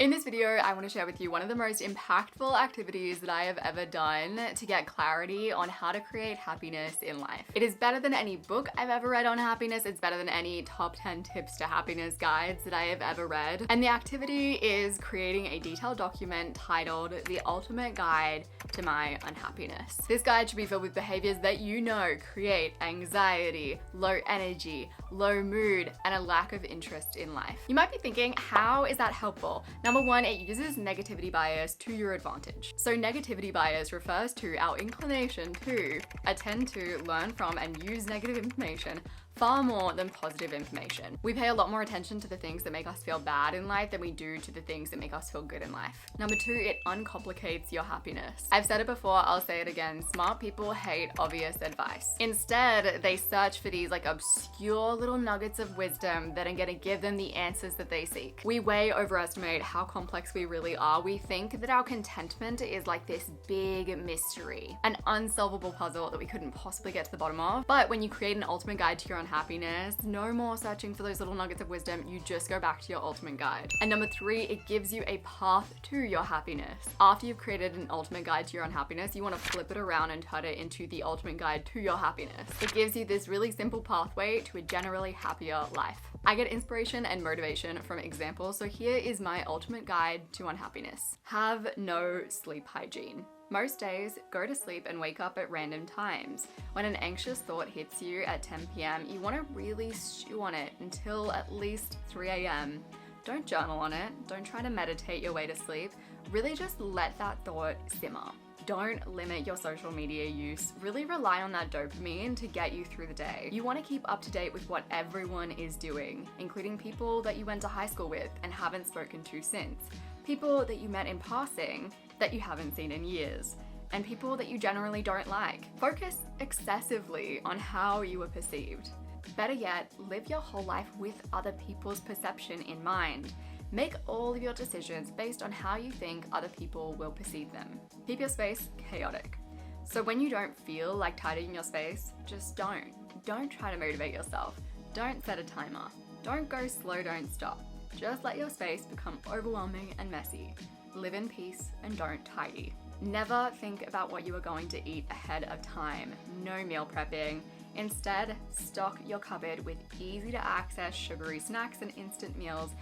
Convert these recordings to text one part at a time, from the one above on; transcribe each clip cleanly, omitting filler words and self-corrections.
In this video, I want to share with you one of the most impactful activities that I have ever done to get clarity on how to create happiness in life. It is better than any book I've ever read on happiness. It's better than any top 10 tips to happiness guides that I have ever read. And the activity is creating a detailed document titled The Ultimate Guide to My Unhappiness. This guide should be filled with behaviors that you know create anxiety, low energy, low mood, and a lack of interest in life. You might be thinking, how is that helpful? Number one, it uses negativity bias to your advantage. So negativity bias refers to our inclination to attend to, learn from, and use negative information far more than positive information. We pay a lot more attention to the things that make us feel bad in life than we do to the things that make us feel good in life. Number two, it uncomplicates your happiness. I've said it before, I'll say it again. Smart people hate obvious advice. Instead, they search for these obscure little nuggets of wisdom that are gonna give them the answers that they seek. We way overestimate how complex we really are. We think that our contentment is like this big mystery, an unsolvable puzzle that we couldn't possibly get to the bottom of. But when you create an ultimate guide to your unhappiness, no more searching for those little nuggets of wisdom. You just go back to your ultimate guide. And number three, it gives you a path to your happiness. After you've created an ultimate guide to your unhappiness, you want to flip it around and turn it into the ultimate guide to your happiness. It gives you this really simple pathway to a generally happier life. I get inspiration and motivation from examples, so here is my ultimate guide to unhappiness. Have no sleep hygiene. Most days, go to sleep and wake up at random times. When an anxious thought hits you at 10 p.m., you want to really stew on it until at least 3 a.m. Don't journal on it. Don't try to meditate your way to sleep. Really just let that thought simmer. Don't limit your social media use. Really rely on that dopamine to get you through the day. You want to keep up to date with what everyone is doing, including people that you went to high school with and haven't spoken to since, people that you met in passing that you haven't seen in years, and people that you generally don't like. Focus excessively on how you are perceived. Better yet, live your whole life with other people's perception in mind. Make all of your decisions based on how you think other people will perceive them. Keep your space chaotic. So when you don't feel like tidying your space, just don't. Don't try to motivate yourself. Don't set a timer. Don't go slow, don't stop. Just let your space become overwhelming and messy. Live in peace and don't tidy. Never think about what you are going to eat ahead of time. No meal prepping. Instead, stock your cupboard with easy to access sugary snacks and instant meals.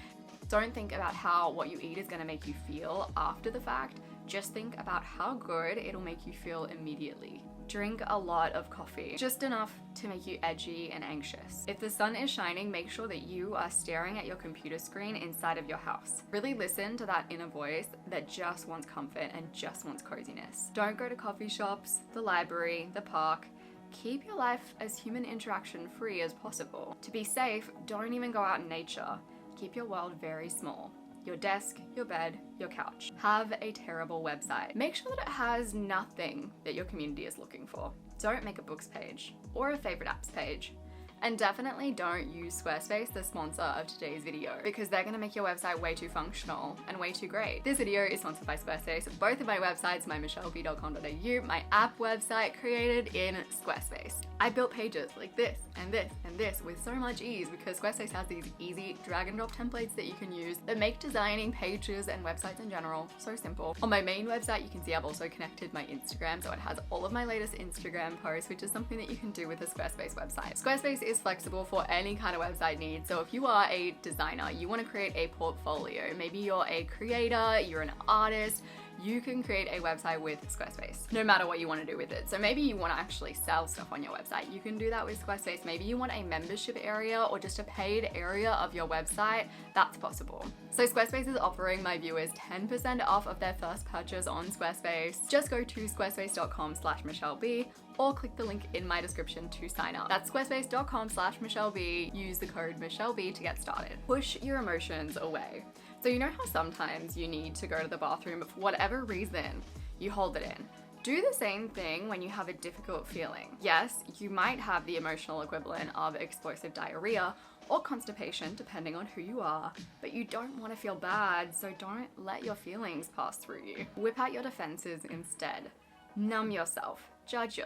Don't think about how what you eat is going to make you feel after the fact. Just think about how good it'll make you feel immediately. Drink a lot of coffee, just enough to make you edgy and anxious. If the sun is shining, make sure that you are staring at your computer screen inside of your house. Really listen to that inner voice that just wants comfort and just wants coziness. Don't go to coffee shops, the library, the park. Keep your life as human interaction free as possible. To be safe, don't even go out in nature. Keep your world very small. Your desk, your bed, your couch. Have a terrible website. Make sure that it has nothing that your community is looking for. Don't make a books page or a favorite apps page. And definitely don't use Squarespace, the sponsor of today's video, because they're gonna make your website way too functional and way too great. This video is sponsored by Squarespace. Both of my websites, my muchelleb.com.au, my app website, created in Squarespace. I built pages like this and this and this with so much ease because Squarespace has these easy drag and drop templates that you can use that make designing pages and websites in general so simple. On my main website, you can see I've also connected my Instagram, so it has all of my latest Instagram posts, which is something that you can do with a Squarespace website. Squarespace is flexible for any kind of website needs. So if you are a designer, you want to create a portfolio, maybe you're a creator, you're an artist, you can create a website with Squarespace, no matter what you want to do with it. So maybe you want to actually sell stuff on your website. You can do that with Squarespace. Maybe you want a membership area or just a paid area of your website. That's possible. So Squarespace is offering my viewers 10% off of their first purchase on Squarespace. Just go to squarespace.com/muchelleb or click the link in my description to sign up. That's squarespace.com/muchelleb. Use the code muchelleb to get started. Push your emotions away. So you know how sometimes you need to go to the bathroom, but for whatever reason, you hold it in. Do the same thing when you have a difficult feeling. Yes, you might have the emotional equivalent of explosive diarrhea or constipation, depending on who you are, but you don't want to feel bad, so don't let your feelings pass through you. Whip out your defenses instead. Numb yourself, judge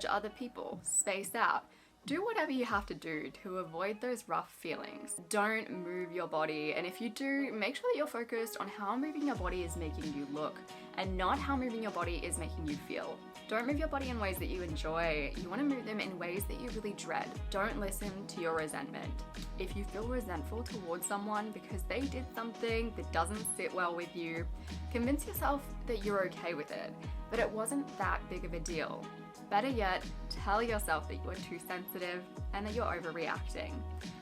other people, space out. Do whatever you have to do to avoid those rough feelings. Don't move your body, and if you do, make sure that you're focused on how moving your body is making you look and not how moving your body is making you feel. Don't move your body in ways that you enjoy. You want to move them in ways that you really dread. Don't listen to your resentment. If you feel resentful towards someone because they did something that doesn't sit well with you, convince yourself that you're okay with it, but it wasn't that big of a deal. Better yet, tell yourself that you are too sensitive and that you're overreacting.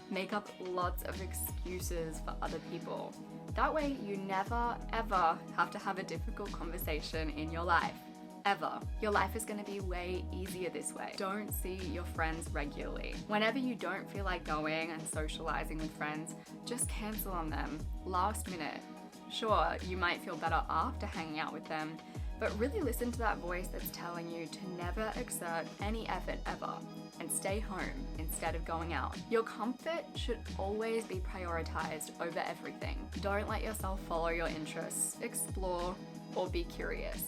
Make up lots of excuses for other people. That way you never, ever have to have a difficult conversation in your life. Ever. Your life is going to be way easier this way. Don't see your friends regularly. Whenever you don't feel like going and socializing with friends, just cancel on them last minute. Sure, you might feel better after hanging out with them, but really listen to that voice that's telling you to never exert any effort ever and stay home instead of going out. Your comfort should always be prioritized over everything. Don't let yourself follow your interests, explore, or be curious.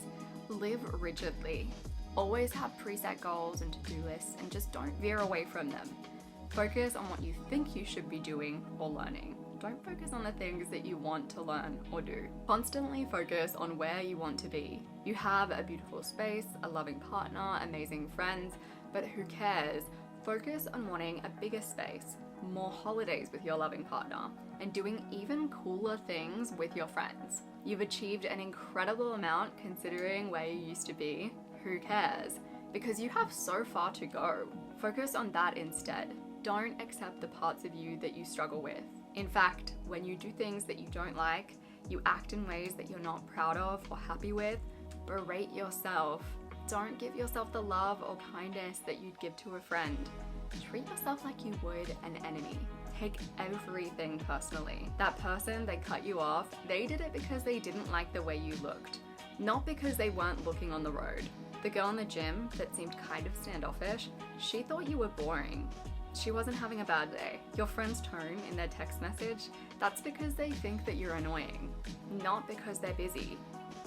Live rigidly. Always have preset goals and to-do lists and just don't veer away from them. Focus on what you think you should be doing or learning. Don't focus on the things that you want to learn or do. Constantly focus on where you want to be. You have a beautiful space, a loving partner, amazing friends, but who cares? Focus on wanting a bigger space, more holidays with your loving partner, and doing even cooler things with your friends. You've achieved an incredible amount considering where you used to be. Who cares? Because you have so far to go. Focus on that instead. Don't accept the parts of you that you struggle with. In fact, when you do things that you don't like, you act in ways that you're not proud of or happy with, berate yourself. Don't give yourself the love or kindness that you'd give to a friend. Treat yourself like you would an enemy. Take everything personally. That person that cut you off, they did it because they didn't like the way you looked, not because they weren't looking on the road. The girl in the gym that seemed kind of standoffish, she thought you were boring. She wasn't having a bad day. Your friend's tone in their text message, that's because they think that you're annoying, not because they're busy.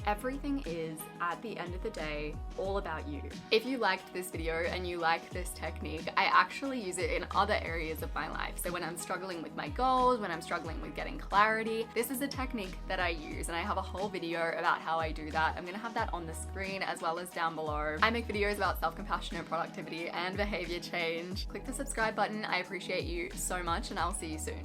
Everything is, at the end of the day, all about you. If you liked this video and you like this technique, I actually use it in other areas of my life. So when I'm struggling with my goals, when I'm struggling with getting clarity, this is a technique that I use, and I have a whole video about how I do that. I'm gonna have that on the screen as well as down below. I make videos about self-compassionate productivity and behavior change. Click the subscribe button. I appreciate you so much, and I'll see you soon.